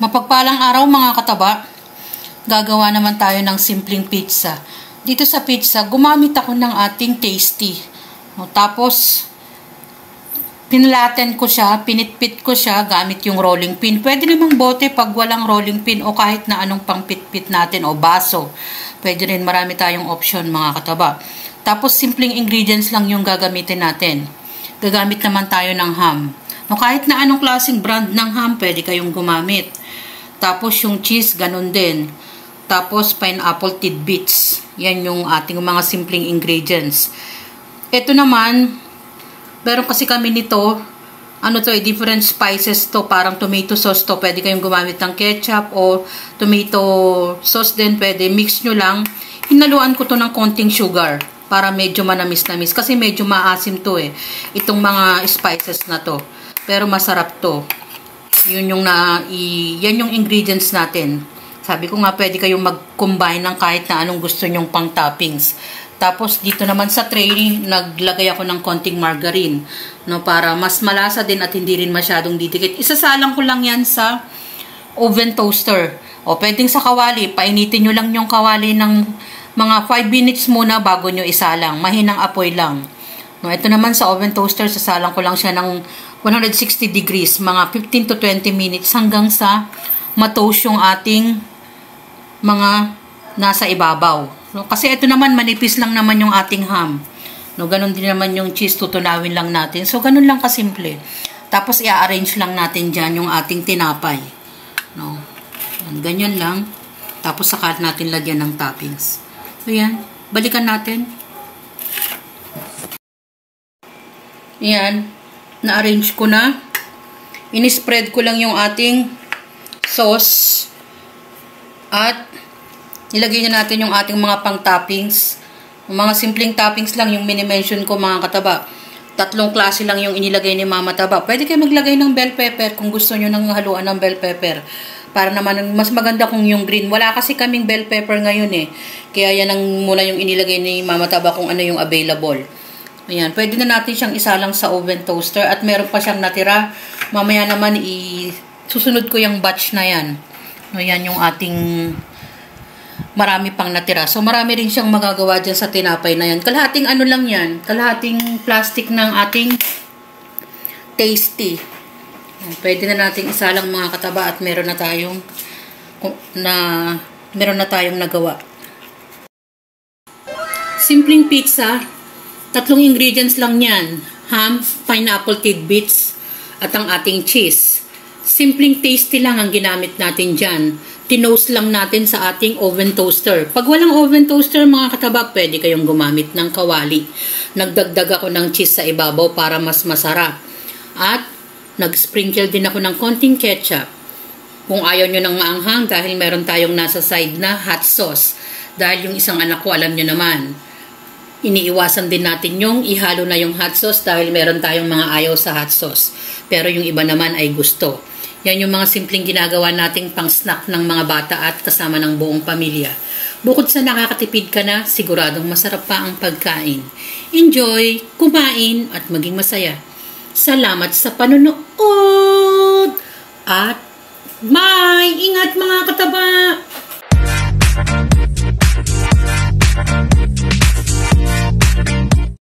Mapagpalang araw mga kataba, gagawa naman tayo ng simpleng pizza. Dito sa pizza, gumamit ako ng ating tasty. Tapos, pinlaten ko siya, pinitpit ko siya gamit yung rolling pin. Pwede namang bote pag walang rolling pin o kahit na anong pangpitpit natin o baso. Pwede rin, marami tayong option mga kataba. Tapos, simpleng ingredients lang yung gagamitin natin. Gagamit naman tayo ng ham. Kahit na anong klaseng brand ng ham, pwede kayong gumamit. Tapos yung cheese, ganun din. Tapos pineapple tidbits. Yan yung ating mga simpleng ingredients. Ito naman, meron kasi kami nito, different spices to, parang tomato sauce to. Pwede kayong gumamit ng ketchup o tomato sauce din, pwede. Mix nyo lang. Hinaluan ko to ng konting sugar para medyo manamis-namis. Kasi medyo maasim to itong mga spices na to. Pero masarap to. Yan yung ingredients natin. Sabi ko nga, pwede kayong mag-combine ng kahit na anong gusto nyong pang toppings. Tapos, dito naman sa tray, naglagay ako ng konting margarine. Para mas malasa din at hindi rin masyadong didikit. Isasalang ko lang yan sa oven toaster. O, pwedeng sa kawali. Painitin nyo lang yung kawali ng mga 5 minutes muna bago nyo isalang. Mahinang apoy lang. Ito naman sa oven toaster, sasalang ko lang siya ng 160 degrees, mga 15 to 20 minutes hanggang sa ma-toast yung ating mga nasa ibabaw. Kasi ito naman, manipis lang naman yung ating ham. Ganon din naman yung cheese, tutunawin lang natin. So, ganun lang kasimple. Tapos, i-arrange lang natin dyan yung ating tinapay. Ganyan lang. Tapos, saka natin lagyan ng toppings. So, yan. Balikan natin. Yan. Na-arrange ko na. In-spread ko lang yung ating sauce. At nilagay na natin yung ating mga pang-toppings. Mga simpleng toppings lang yung mini-mention ko mga kataba. 3 klase lang yung inilagay ni Mama Taba. Pwede kayo maglagay ng bell pepper kung gusto nyo nang haluan ng bell pepper. Para naman mas maganda kung yung green. Wala kasi kaming bell pepper ngayon Kaya yan ang muna yung inilagay ni Mama Taba kung ano yung available. Ayan, pwede na natin siyang isalang sa oven toaster at meron pa siyang natira. Mamaya naman susunod ko yung batch na yan. Ayan yung ating marami pang natira. So marami rin siyang magagawa dyan sa tinapay na yan. Kalahating ano lang yan, kalahating plastic ng ating tasty. Pwede na nating isalang mga kataba at meron na tayong nagawa. Simpleng pizza. 3 ingredients lang yan. Ham, pineapple tidbits, at ang ating cheese. Simpleng tasty lang ang ginamit natin dyan. Tinoast lang natin sa ating oven toaster. Pag walang oven toaster, mga kataba, pwede kayong gumamit ng kawali. Nagdagdag ako ng cheese sa ibabaw para mas masarap. At nag-sprinkle din ako ng konting ketchup. Kung ayaw nyo ng maanghang dahil meron tayong nasa side na hot sauce. Dahil yung isang anak ko, alam nyo naman, iniiwasan din natin yung ihalo na yung hot sauce dahil meron tayong mga ayaw sa hot sauce. Pero yung iba naman ay gusto. Yan yung mga simpleng ginagawa nating pang-snack ng mga bata at kasama ng buong pamilya. Bukod sa nakakatipid ka na, siguradong masarap pa ang pagkain. Enjoy, kumain, at maging masaya. Salamat sa panonood! At bye! Ingat mga kataba!